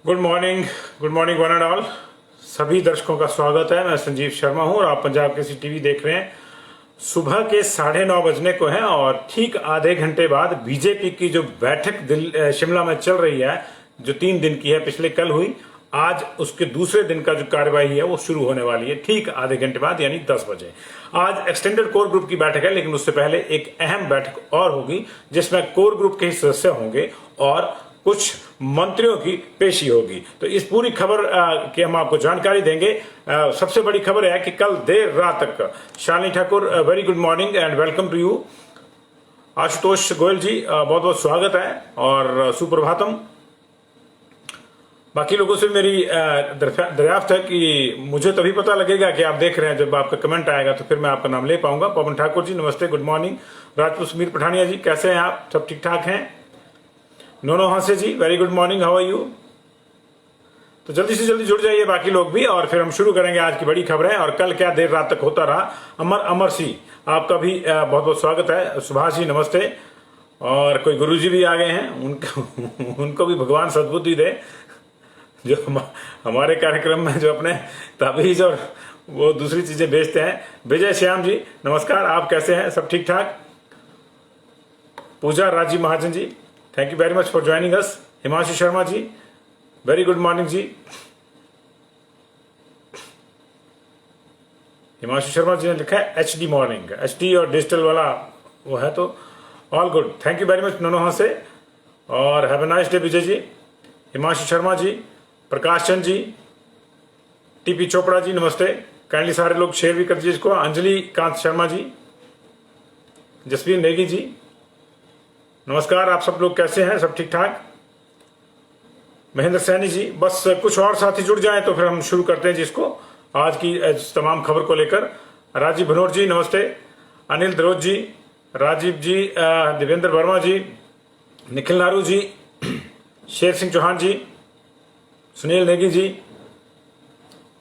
Good morning one and all. सभी दर्शकों का स्वागत है। मैं संजीव शर्मा हूं और आप पंजाब केसरी टीवी देख रहे हैं। सुबह के 9:30 बजने को है और ठीक आधे घंटे बाद बीजेपी की जो बैठक शिमला में चल रही है, जो 3 दिन की है, पिछले कल हुई, आज उसके दूसरे दिन का जो कार्यवाही है वो शुरू होने वाली है ठीक आधे घंटे बाद, यानी 10 बजे। आज एक्सटेंडेड कोर ग्रुप की बैठक है, लेकिन उससे पहले एक अहम बैठक और होगी जिसमें कोर ग्रुप के ही सदस्य होंगे और कुछ मंत्रियों की पेशी होगी। तो इस पूरी खबर की हम आपको जानकारी देंगे। सबसे बड़ी खबर है कि कल देर रात तक Shalini Thakur, very good morning and welcome to you. Ashutosh Goyal ji, बहुत बहुत स्वागत है और सुप्रभातम। बाकी लोगों से मेरी दरियाफ्त है कि मुझे तभी पता लगेगा कि आप देख रहे हैं जब आपका कमेंट आएगा, तो फिर मैं आपका नाम ले पाऊंगा। पवन ठाकुर जी नमस्ते, गुड मॉर्निंग। राजपूत समीर पठानिया जी, कैसे हैं आप? सब ठीक ठाक हैं? नोनो हांसे ji, very good morning, how are you? तो जल्दी से जल्दी जुड़ जाइए बाकी लोग भी, और फिर हम शुरू करेंगे आज की बड़ी खबरें। और कल क्या देर रात तक होता रहा। अमर सिंह, आपका भी बहुत बहुत स्वागत है। सुभाष जी नमस्ते। और कोई गुरुजी भी आ गए हैं, उनको भी भगवान सद्बुद्धि दे, जो हमारे कार्यक्रम में जो अपने ताबीज और वो दूसरी चीजें बेचते हैं। विजय श्याम जी नमस्कार, आप कैसे हैं? सब ठीक ठाक? Pooja Rajiv Mahajan ji, thank you very much for joining us. Himanshu Sharma ji, very good morning ji. Himanshu Sharma ji ने लिखा है HD मॉर्निंग, HD और डिजिटल वाला वो है, तो all good, thank you very much नोनोहा से। और have a nice day Vijay ji, Himanshu Sharma ji, Prakash Chand ji, TP Chopra ji नमस्ते। काइंडली सारे लोग शेयर भी कर दीजिए इसको। अंजलि कांत शर्मा जी, जसवीर नेगी जी नमस्कार। आप सब लोग कैसे हैं? सब ठीक ठाक? महेंद्र सैनी जी, बस कुछ और साथी जुड़ जाएं तो फिर हम शुरू करते हैं जिसको आज की तमाम खबर को लेकर। राजीव भनोट जी नमस्ते, अनिल द्रोज जी, राजीव जी, देवेंद्र वर्मा जी, निखिल नारू जी, शेर सिंह चौहान जी, सुनील नेगी जी,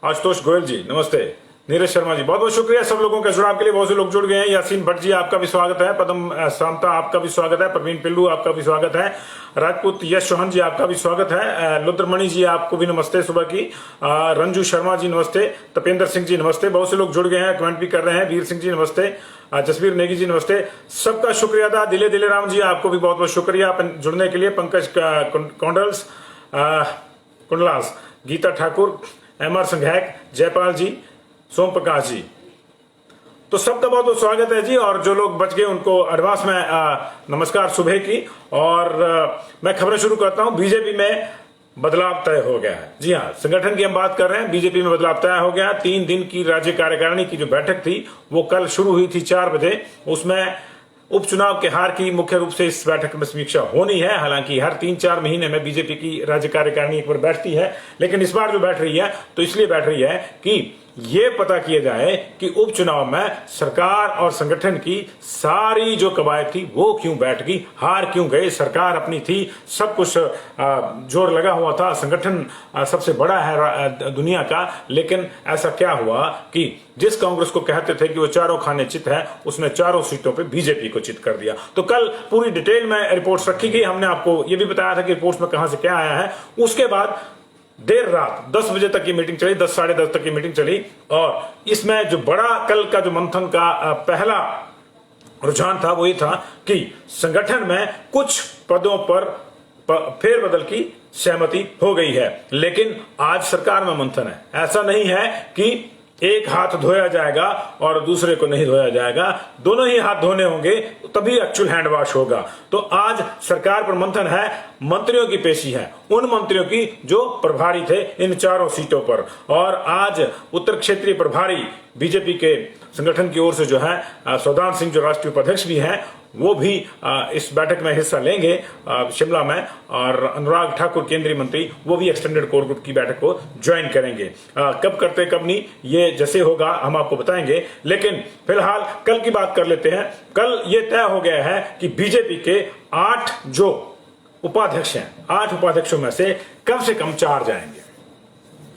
आशुतोष गोयल जी नमस्ते, नीरज शर्मा जी, बहुत बहुत शुक्रिया सब लोगों के जुड़ाव के लिए। बहुत से लोग जुड़ गए हैं। यासीन भट्ट जी, आपका भी स्वागत है। पदम सामता, आपका भी स्वागत है। प्रवीण पिल्लू, आपका भी स्वागत है। राजपूत यश चौहान जी, आपका भी स्वागत है। लुद्रमणि जी, आपको भी नमस्ते सुबह की। रंजू शर्मा जी नमस्ते, तपेंद्र सिंह जी नमस्ते, बहुत से लोग जुड़ गए हैं, कमेंट भी कर रहे हैं। वीर सिंह जी नमस्ते, जसवीर नेगी जी नमस्ते, सबका शुक्रिया अदा। दिले दिले राम जी, आपको भी बहुत बहुत शुक्रिया जुड़ने के लिए। पंकज कौंडल्स, कुंडलास, गीता ठाकुर, MR संघैक, जयपाल जी, सोम प्रकाश जी, तो सबका बहुत बहुत स्वागत है जी। और जो लोग बच गए उनको एडवांस में नमस्कार सुबह की। और मैं खबरें शुरू करता हूं। बीजेपी में बदलाव तय हो गया है। जी हाँ, संगठन की हम बात कर रहे हैं। बीजेपी में बदलाव तय हो गया। 3 दिन की राज्य कार्यकारिणी की जो बैठक थी वो कल शुरू हुई थी 4 बजे। उसमें उपचुनाव के हार की मुख्य रूप से इस बैठक में समीक्षा होनी है। हालांकि हर 3-4 महीने में बीजेपी की राज्य कार्यकारिणी एक बार बैठती है, लेकिन इस बार जो बैठ रही है तो इसलिए बैठ रही है कि ये पता किया जाए कि उपचुनाव में सरकार और संगठन की सारी जो कवायद थी वो क्यों बैठ गई, हार क्यों गए। सरकार अपनी थी, सब कुछ जोर लगा हुआ था, संगठन सबसे बड़ा है दुनिया का, लेकिन ऐसा क्या हुआ कि जिस कांग्रेस को कहते थे कि वो चारों खाने चित है, उसने चारों सीटों पे बीजेपी को चित कर दिया। तो कल पूरी डिटेल में रिपोर्ट्स रखी गई। हमने आपको ये भी बताया था कि रिपोर्ट्स में कहां से क्या आया है। उसके बाद देर रात 10 बजे तक की मीटिंग चली, 10 साढ़े 10 तक की मीटिंग चली। और इसमें जो बड़ा कल का जो मंथन का पहला रुझान था वो ये था कि संगठन में कुछ पदों पर फेरबदल की सहमति हो गई है, लेकिन आज सरकार में मंथन है। ऐसा नहीं है कि एक हाथ धोया जाएगा और दूसरे को नहीं धोया जाएगा, दोनों ही हाथ धोने होंगे तभी एक्चुअल हैंड वॉश होगा। तो आज सरकार पर मंथन है, मंत्रियों की पेशी है, उन मंत्रियों की जो प्रभारी थे इन चारों सीटों पर। और आज उत्तर क्षेत्रीय प्रभारी बीजेपी के संगठन की ओर से जो है सौदान सिंह, जो राष्ट्रीय उपाध्यक्ष भी हैं, वो भी इस बैठक में हिस्सा लेंगे शिमला में। और अनुराग ठाकुर, केंद्रीय मंत्री, वो भी एक्सटेंडेड कोर ग्रुप की बैठक को ज्वाइन करेंगे। कब करते कब नहीं, ये जैसे होगा हम आपको बताएंगे। लेकिन फिलहाल कल की बात कर लेते हैं। कल ये तय हो गया है कि बीजेपी के 8 जो उपाध्यक्ष हैं, 8 उपाध्यक्षों में से कम 4 जाएंगे।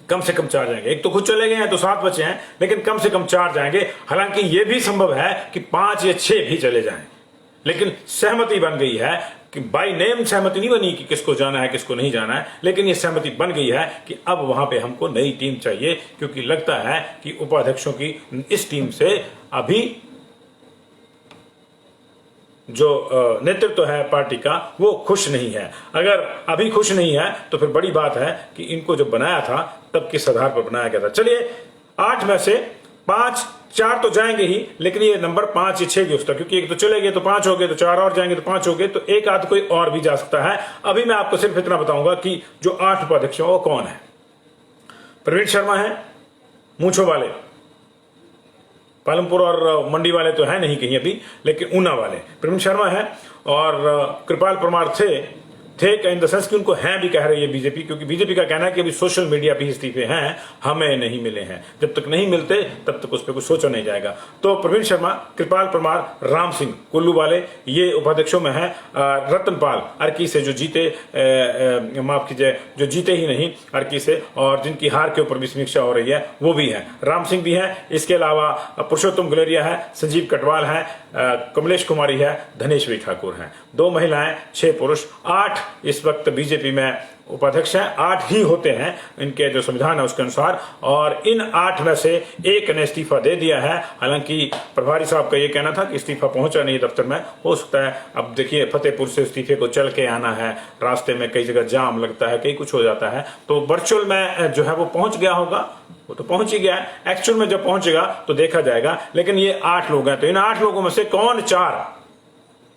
कम से कम 4 जाएंगे। एक तो खुद चले गए हैं तो 7 बचे हैं, लेकिन कम से कम 4 जाएंगे। हालांकि यह भी संभव है कि 5 या 6 भी चले जाएं, लेकिन सहमति बन गई है कि बाय नेम सहमति नहीं बनी कि किसको जाना है किसको नहीं जाना है, लेकिन ये सहमति बन गई है कि अब वहां पे हमको नई टीम चाहिए, क्योंकि लगता है कि उपाध्यक्षों की इस टीम से अभी जो नेतृत्व है पार्टी का वो खुश नहीं है। अगर अभी खुश नहीं है तो फिर बड़ी बात है कि इनको जब बनाया था तब किस आधार पर बनाया गया था। चलिए 8 में से 4 तो जाएंगे ही, लेकिन ये नंबर 5 या 6 की उसका, क्योंकि एक तो चले गए तो 5 हो गए, तो 4 और जाएंगे तो 5 हो गए, तो एक आध कोई और भी जा सकता है। अभी मैं आपको सिर्फ इतना बताऊंगा कि जो 8 उपाध्यक्ष हैं वो कौन है। प्रवीण शर्मा है, मूंछों वाले, पालमपुर और मंडी वाले तो है नहीं कहीं अभी, लेकिन ऊना वाले प्रवीण शर्मा है, और कृपाल परमार थे इन द सेंस कि उनको हैं भी कह रही है बीजेपी, क्योंकि बीजेपी का कहना है कि अभी सोशल मीडिया पे इस्तीफे हैं, हमें नहीं मिले हैं। जब तक नहीं मिलते तब तक उस पर कुछ सोचा नहीं जाएगा। तो प्रवीण शर्मा, कृपाल परमार, राम सिंह कुल्लू वाले ये उपाध्यक्षों में है। रतनपाल अर्की से जो जीते, माफ कीजिए, जो जीते ही नहीं अर्की से, और जिनकी हार के ऊपर भी समीक्षा हो रही है वो भी है, राम सिंह भी है। इसके अलावा पुरुषोत्तम गुलेरिया है, संजीव कटवाल है, कमलेश कुमारी है, धनेश्वरी ठाकुर है। 2 महिलाएं, 6 पुरुष, 8 इस वक्त बीजेपी में उपाध्यक्ष हैं। 8 ही होते हैं इनके जो संविधान है उसके अनुसार, और इन 8 में से एक ने इस्तीफा दे दिया है। हालांकि प्रभारी साहब का ये कहना था कि इस्तीफा पहुंचा नहीं दफ्तर में, हो सकता है। अब देखिए फतेहपुर से इस्तीफे को चल के आना है, रास्ते में कई जगह जाम लगता है, कई कुछ हो जाता है, तो वर्चुअल में जो है वो पहुंच गया होगा, वो तो पहुंच ही गया है। एक्चुअल में जब पहुंचेगा तो देखा जाएगा। लेकिन ये 8 लोग हैं, तो इन 8 लोगों में से कौन 4,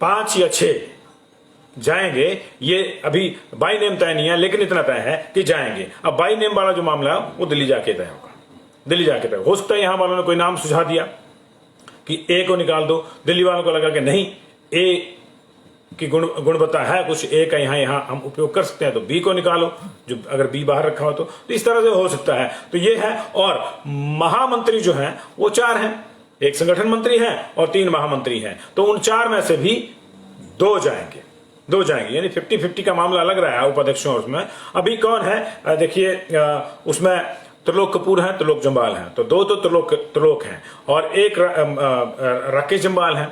5 या 6 जाएंगे, ये अभी बाई नेम तय नहीं है, लेकिन इतना तय है कि जाएंगे। अब बाई नेम वाला जो मामला है वो दिल्ली जाके तय होगा, दिल्ली जाके तय हो सकता है। यहां वालों ने कोई नाम सुझा दिया कि ए को निकाल दो, दिल्ली वालों को लगा कि नहीं, ए की गुणवत्ता है कुछ, ए का यहां हम उपयोग कर सकते हैं, तो बी को निकालो, जो अगर बी बाहर रखा हो तो इस तरह से हो सकता है। तो ये है। और महामंत्री जो है वो 4 हैं, एक संगठन मंत्री है और 3 महामंत्री हैं, तो उन 4 में से भी 2 जाएंगे, यानी 50-50 का मामला लग रहा है उपाध्यक्षों। उसमें अभी कौन है देखिए, उसमें त्रिलोक कपूर है, त्रिलोक जम्वाल है, तो 2 तो त्रिलोक हैं, और एक राकेश जम्वाल है,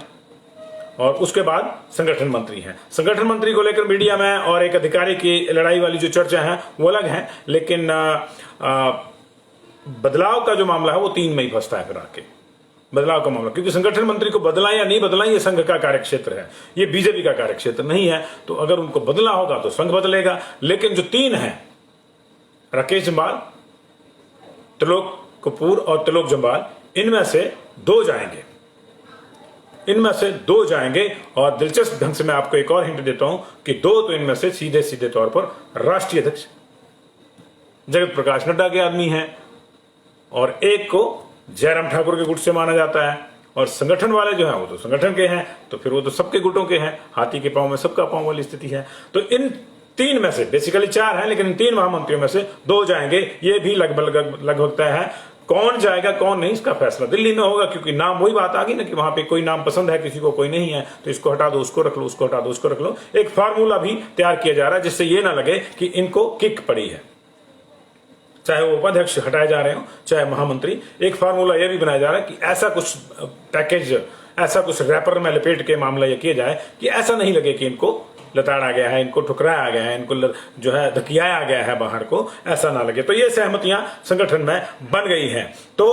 और उसके बाद संगठन मंत्री हैं। संगठन मंत्री को लेकर मीडिया में और एक अधिकारी की लड़ाई वाली जो चर्चा है वो अलग है, लेकिन बदलाव का जो मामला है वो 3 में ही फंसता है फिर आके, बदलाव का मामला, क्योंकि संगठन मंत्री को बदला या नहीं बदला ये संघ का कार्यक्षेत्र है, ये बीजेपी का कार्यक्षेत्र नहीं है। तो अगर उनको बदला होगा तो संघ बदलेगा। लेकिन जो 3 हैं, राकेश जम्वाल, त्रिलोक कपूर और त्रिलोक जम्वाल, इनमें से 2 जाएंगे, इनमें से 2 जाएंगे। और दिलचस्प ढंग से मैं आपको एक और हिंट देता हूं कि 2 तो इनमें से सीधे तौर पर राष्ट्रीय अध्यक्ष जगत प्रकाश नड्डा के आदमी हैं, और एक को जयराम ठाकुर के गुट से माना जाता है। और संगठन वाले जो हैं वो तो संगठन के हैं, तो फिर वो तो सबके गुटों के हैं, हाथी के पांव में सबका पांव वाली स्थिति है। तो इन 3 में से बेसिकली 4 हैं, लेकिन इन 3 महामंत्रियों में से 2 जाएंगे। ये भी लगभग तय है। कौन जाएगा कौन नहीं इसका फैसला दिल्ली में होगा, क्योंकि नाम, वही बात आ गई ना कि वहां पे कोई नाम पसंद है किसी को, कोई नहीं है, तो इसको हटा दो, उसको रख लो, उसको हटा दो, उसको रख लो। एक फार्मूला भी तैयार किया जा रहा है जिससे ये ना लगे कि इनको किक पड़ी है, चाहे वो उपाध्यक्ष हटाए जा रहे हो चाहे महामंत्री। एक फार्मूला यह भी बनाया जा रहा है कि ऐसा कुछ पैकेज, ऐसा कुछ रैपर में लपेट के मामला यह किया जाए कि ऐसा नहीं लगे कि इनको लताड़ा गया है, इनको ठुकराया गया है, इनको जो है धकियाया गया है बाहर को, ऐसा ना लगे। तो ये सहमतियां संगठन में बन गई हैं। तो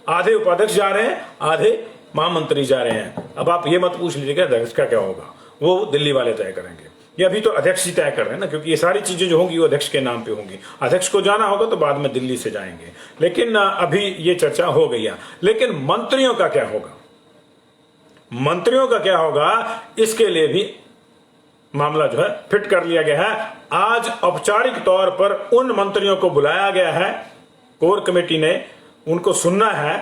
आधे उपाध्यक्ष जा रहे हैं, आधे महामंत्री जा रहे हैं। अब आप ये मत पूछ लीजिएगा अध्यक्ष का क्या होगा, वो दिल्ली वाले तय करेंगे। ये अभी तो अध्यक्ष ही तय कर रहे हैं ना, क्योंकि ये सारी चीजें जो होंगी वो अध्यक्ष के नाम पे होंगी। अध्यक्ष को जाना होगा तो बाद में दिल्ली से जाएंगे, लेकिन अभी ये चर्चा हो गई है। लेकिन मंत्रियों का क्या होगा, मंत्रियों का क्या होगा, इसके लिए भी मामला जो है फिट कर लिया गया है। आज औपचारिक तौर पर उन मंत्रियों को बुलाया गया है, कोर कमेटी ने उनको सुनना है।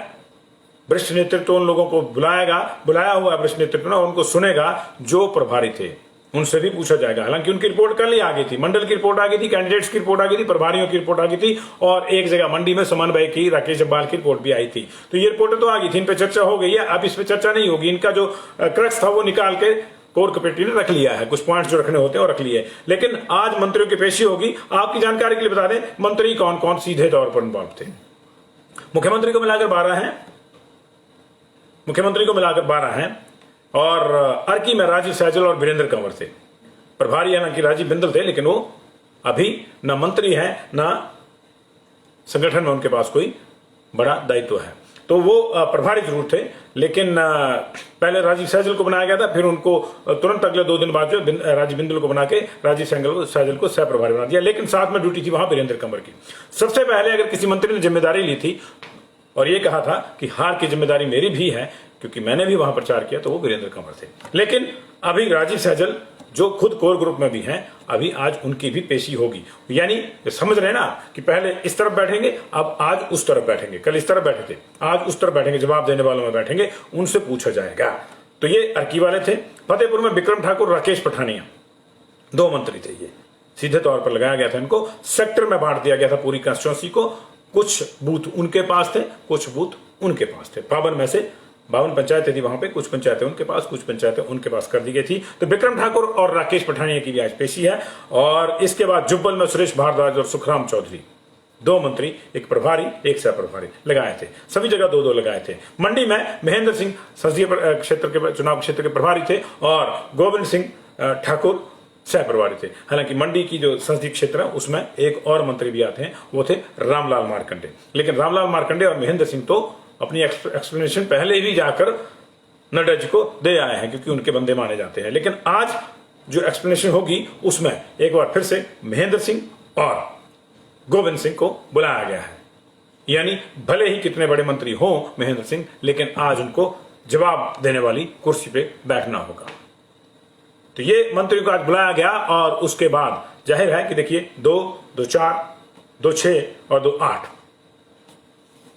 वरिष्ठ नेतृत्व उन लोगों को बुलाया हुआ वरिष्ठ नेतृत्व ने उनको सुनेगा जो प्रभारी थे, उनसे भी पूछा जाएगा। हालांकि उनकी रिपोर्ट कल ही आ गई थी, मंडल की रिपोर्ट आ गई थी, कैंडिडेट्स की रिपोर्ट आ गई थी, प्रभारियों की रिपोर्ट आ गई थी, और एक जगह मंडी में समन्वय की राकेश जम्वाल की रिपोर्ट भी आई थी। तो ये रिपोर्ट तो आ गई थी, इन पे चर्चा हो गई है। अब इस पे चर्चा नहीं होगी, इनका जो क्रक्स था वो निकाल के कोर कमेटी ने रख लिया है, कुछ पॉइंट्स जो रखने होते हैं वो रख लिए। लेकिन आज मंत्रियों की पेशी होगी। आपकी जानकारी के लिए बता दें मंत्री कौन कौन सीधे तौर पर इन्वॉल्व थे। मुख्यमंत्री को मिलाकर 12 हैं, मुख्यमंत्री को मिलाकर 12 हैं, और अर्की में राजीव सहजल और वीरेंद्र कंवर थे। प्रभारी हालांकि राजीव बिंदल थे, लेकिन वो अभी ना मंत्री हैं ना संगठन में उनके पास कोई बड़ा दायित्व है। तो वो प्रभारी जरूर थे, लेकिन पहले राजीव सहजल को बनाया गया था, फिर उनको तुरंत अगले 2 दिन बाद जो राजीव बिंदल को बना के राजीव सहजल को सह प्रभारी बना दिया, लेकिन साथ में ड्यूटी थी वहां वीरेंद्र कंवर की। सबसे पहले अगर किसी मंत्री ने जिम्मेदारी ली थी और ये कहा था कि हार की जिम्मेदारी मेरी भी है क्योंकि मैंने भी वहां प्रचार किया, तो वो वीरेंद्र कंवर थे। लेकिन अभी राजीव सहजल जो खुद कोर ग्रुप में भी हैं, अभी आज उनकी भी पेशी होगी। यानी समझ रहे हैं ना कि पहले इस तरफ बैठेंगे, अब आज उस तरफ बैठेंगे, कल इस तरफ बैठे थे, आज उस तरफ बैठेंगे, जवाब देने वालों में बैठेंगे, उनसे पूछा जाएगा। तो ये अर्की वाले थे। फतेहपुर में विक्रम ठाकुर, राकेश पठानिया 2 मंत्री थे। ये सीधे तौर पर लगाया गया था, इनको सेक्टर में बांट दिया गया था पूरी कंस्टिट्यूंसी को। कुछ बूथ उनके पास थे, कुछ बूथ उनके पास थे। 52 में से 52 पंचायतें थी वहां पे, कुछ पंचायतें उनके पास, कुछ पंचायतें उनके पास कर दी गई थी। तो विक्रम ठाकुर और राकेश पठानिया की भी आज पेशी है। और इसके बाद जुब्बल में सुरेश भारद्वाज और सुखराम चौधरी, 2 मंत्री, एक प्रभारी एक सह प्रभारी लगाए थे। सभी जगह 2-2 लगाए थे। मंडी में महेंद्र सिंह संसदीय क्षेत्र के चुनाव क्षेत्र के प्रभारी थे और गोविंद सिंह ठाकुर सह प्रभारी थे। हालांकि मंडी की जो संसदीय क्षेत्र है उसमें एक और मंत्री भी आते हैं, वो थे रामलाल मार्कंडे। लेकिन रामलाल मार्कंडे और महेंद्र सिंह तो अपनी एक्सप्लेनेशन पहले भी जाकर नड्डा जी को दे आए हैं क्योंकि उनके बंदे माने जाते हैं। लेकिन आज जो एक्सप्लेनेशन होगी उसमें एक बार फिर से महेंद्र सिंह और गोविंद सिंह को बुलाया गया है। यानी भले ही कितने बड़े मंत्री हों महेंद्र सिंह, लेकिन आज उनको जवाब देने वाली कुर्सी पे बैठना होगा। तो ये मंत्री को आज बुलाया गया और उसके बाद जाहिर है कि देखिए 2, 2, 4, 2, 6 और 2,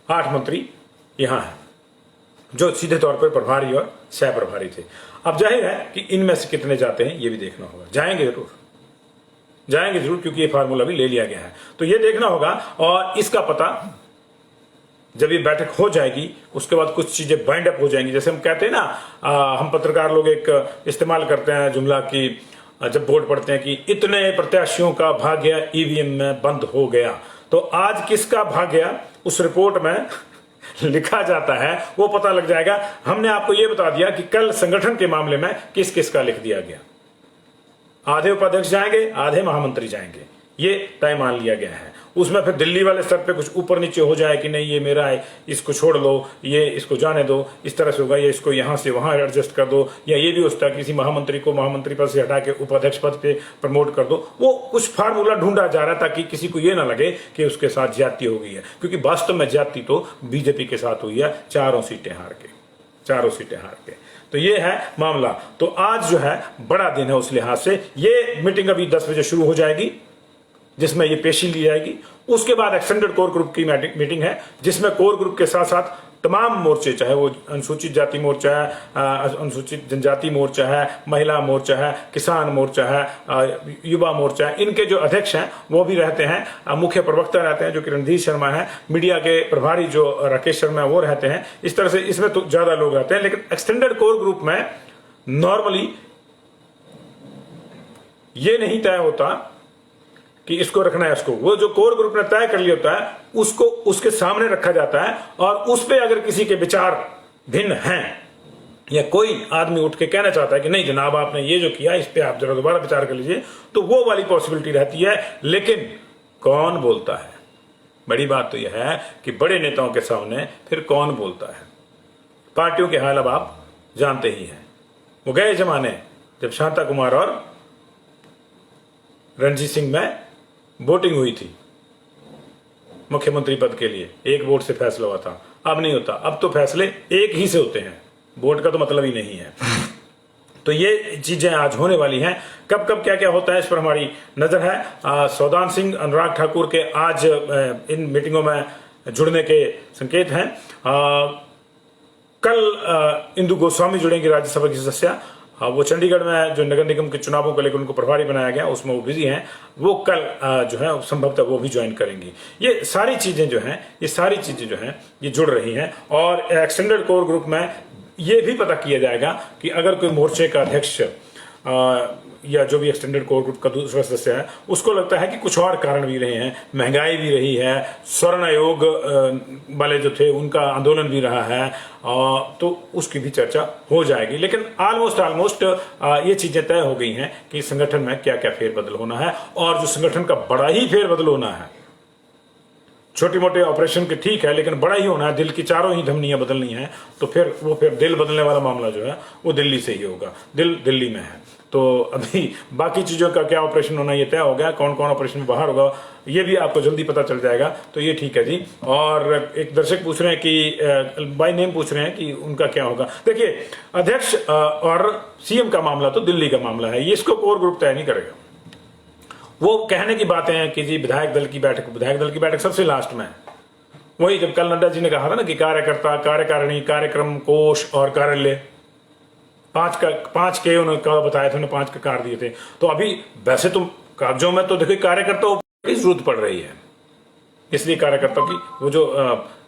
8 मंत्री यहां है जो सीधे तौर पर प्रभारी और सह प्रभारी थे। अब जाहिर है कि इनमें से कितने जाते हैं ये भी देखना होगा। जाएंगे जरूर क्योंकि ये फार्मूला भी ले लिया गया है, तो ये देखना होगा। और इसका पता जब ये बैठक हो जाएगी उसके बाद कुछ चीजें बाइंड अप हो जाएंगी। जैसे हम कहते हैं ना, हम पत्रकार लोग एक इस्तेमाल करते हैं जुमला की जब बोर्ड पढ़ते हैं कि इतने प्रत्याशियों का भाग्य ईवीएम में बंद हो गया। तो आज किसका भाग्य उस रिपोर्ट में लिखा जाता है वो पता लग जाएगा। हमने आपको यह बता दिया कि कल संगठन के मामले में किस किस का लिख दिया गया। आधे उपाध्यक्ष जाएंगे, आधे महामंत्री जाएंगे, ये तय मान लिया गया है। उसमें फिर दिल्ली वाले स्तर पे कुछ ऊपर नीचे हो जाए कि नहीं ये मेरा है, इसको छोड़ दो, ये इसको जाने दो, इस तरह से होगा, ये इसको यहां से वहां एडजस्ट कर दो, या ये भी हो सकता है किसी महामंत्री को महामंत्री पद से हटा के उपाध्यक्ष पद पे प्रमोट कर दो। वो कुछ फार्मूला ढूंढा जा रहा है ताकि किसी को ये ना लगे कि उसके साथ ज्यादती हो गई है, क्योंकि वास्तव में ज्यादती तो बीजेपी के साथ हुई है 4 सीटें हार के। तो ये है मामला। तो आज जो है बड़ा दिन है उस लिहाज से। ये मीटिंग अभी 10 बजे शुरू हो जाएगी जिसमें ये पेशी ली जाएगी। उसके बाद एक्सटेंडेड कोर ग्रुप की मीटिंग है जिसमें कोर ग्रुप के साथ साथ तमाम मोर्चे, चाहे वो अनुसूचित जाति मोर्चा है, अनुसूचित जनजाति मोर्चा है, महिला मोर्चा है, किसान मोर्चा है, युवा मोर्चा है, इनके जो अध्यक्ष हैं वो भी रहते हैं। मुख्य प्रवक्ता रहते हैं जो कि रणधीर शर्मा है। मीडिया के प्रभारी जो राकेश शर्मा है वो रहते हैं। इस तरह से इसमें तो ज्यादा लोग रहते हैं। लेकिन एक्सटेंडेड कोर ग्रुप में नॉर्मली ये नहीं तय होता कि इसको रखना है इसको। वो जो कोर ग्रुप ने तय कर लिया होता है उसको उसके सामने रखा जाता है और उस पे अगर किसी के विचार भिन्न हैं या कोई आदमी उठ के कहना चाहता है कि नहीं जनाब आपने ये जो किया इस पे आप जरा दोबारा विचार कर लीजिए, तो वो वाली पॉसिबिलिटी रहती है। लेकिन कौन बोलता है? बड़ी बात तो यह है कि बड़े नेताओं के सामने फिर कौन बोलता है। पार्टियों के हाल अब आप जानते ही हैं। वो गए जमाने जब शांता कुमार और रणजीत सिंह में वोटिंग हुई थी मुख्यमंत्री पद के लिए, 1 वोट से फैसला हुआ था। अब नहीं होता, अब तो फैसले एक ही से होते हैं, वोट का तो मतलब ही नहीं है। तो ये चीजें आज होने वाली हैं। कब कब क्या क्या होता है इस पर हमारी नजर है। सौदान सिंह, अनुराग ठाकुर के आज इन मीटिंगों में जुड़ने के संकेत हैं। कल इंदु गोस्वामी जुड़ेंगी राज्यसभा की सदस्य। वो चंडीगढ़ में जो नगर निगम के चुनावों को लेकर उनको प्रभारी बनाया गया उसमें वो बिजी हैं। वो कल जो है संभवतः वो भी ज्वाइन करेंगी। ये सारी चीजें जो हैं ये जुड़ रही हैं। और एक्सटेंडेड कोर ग्रुप में ये भी पता किया जाएगा कि अगर कोई मोर्चे का अध्यक्ष या जो भी एक्सटेंडेड कोर ग्रुप का दूसरा सदस्य है उसको लगता है कि कुछ और कारण भी रहे हैं, महंगाई भी रही है, स्वर्ण आयोग वाले जो थे उनका आंदोलन भी रहा है, तो उसकी भी चर्चा हो जाएगी। लेकिन ऑलमोस्ट ये चीजें तय हो गई हैं कि संगठन में क्या क्या फेरबदल होना है, और जो संगठन का बड़ा ही फेरबदल होना है, छोटे मोटे ऑपरेशन के ठीक है लेकिन बड़ा ही होना है, दिल की चारों ही धमनियां बदलनी है, तो फिर दिल बदलने वाला मामला जो है वो दिल्ली से ही होगा। दिल दिल्ली में है, तो अभी बाकी चीजों का क्या ऑपरेशन होना ये तय हो गया, कौन कौन ऑपरेशन में बाहर होगा ये भी आपको जल्दी पता चल जाएगा, तो ये ठीक है जी। और एक दर्शक पूछ रहे हैं कि बाय नेम पूछ रहे हैं कि उनका क्या होगा। देखिए, अध्यक्ष और सीएम का मामला तो दिल्ली का मामला है, ये इसको कोर ग्रुप तय नहीं करेगा। वो कहने की बातें हैं कि जी विधायक दल की बैठक सबसे लास्ट में है। वही जब कल नड्डा जी ने कहा था ना कि कार्यकर्ता, कार्यकारिणी, कार्यक्रम कोष और कार्यालय, पांच के उन्होंने बताया था, उन्होंने 5 का कार दिए थे। तो अभी वैसे तो कागजों में तो देखिए कार्यकर्ताओं की जरूरत पड़ रही है, इसलिए कार्यकर्ताओं की वो जो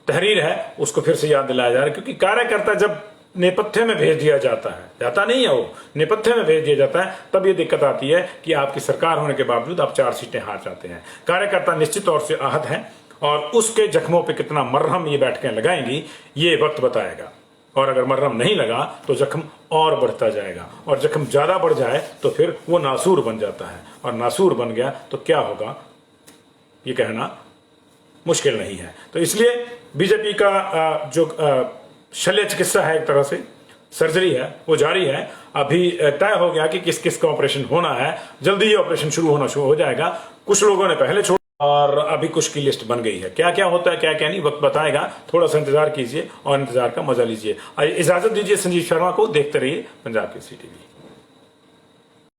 तहरीर है उसको फिर से याद दिलाया जा रहा है, क्योंकि कार्यकर्ता जब नेपथ्य में भेज दिया जाता है, जाता नहीं है, वो नेपथ्य में भेज दिया जाता है, तब ये दिक्कत आती है कि आपकी सरकार होने के बावजूद आप 4 सीटें हार जाते हैं। कार्यकर्ता निश्चित तौर से आहत हैं, और उसके जख्मों पे कितना मरहम ये बैठकें लगाएंगी ये वक्त बताएगा। और अगर मरहम नहीं लगा तो जख्म और बढ़ता जाएगा, और जख्म ज्यादा बढ़ जाए तो फिर वो नासूर बन जाता है, और नासूर बन गया तो क्या होगा ये कहना मुश्किल नहीं है। तो इसलिए बीजेपी का जो शल्य चिकित्सा है, एक तरह से सर्जरी है, वो जारी है। अभी तय हो गया कि किस किस का ऑपरेशन होना है, जल्दी ही ऑपरेशन शुरू हो जाएगा। कुछ लोगों ने पहले छोड़, और अभी कुछ की लिस्ट बन गई है। क्या क्या होता है क्या क्या नहीं वक्त बताएगा, थोड़ा सा इंतजार कीजिए और इंतजार का मजा लीजिए। इजाजत दीजिए संजीव शर्मा को, देखते रहिए पंजाब केसरी टीवी।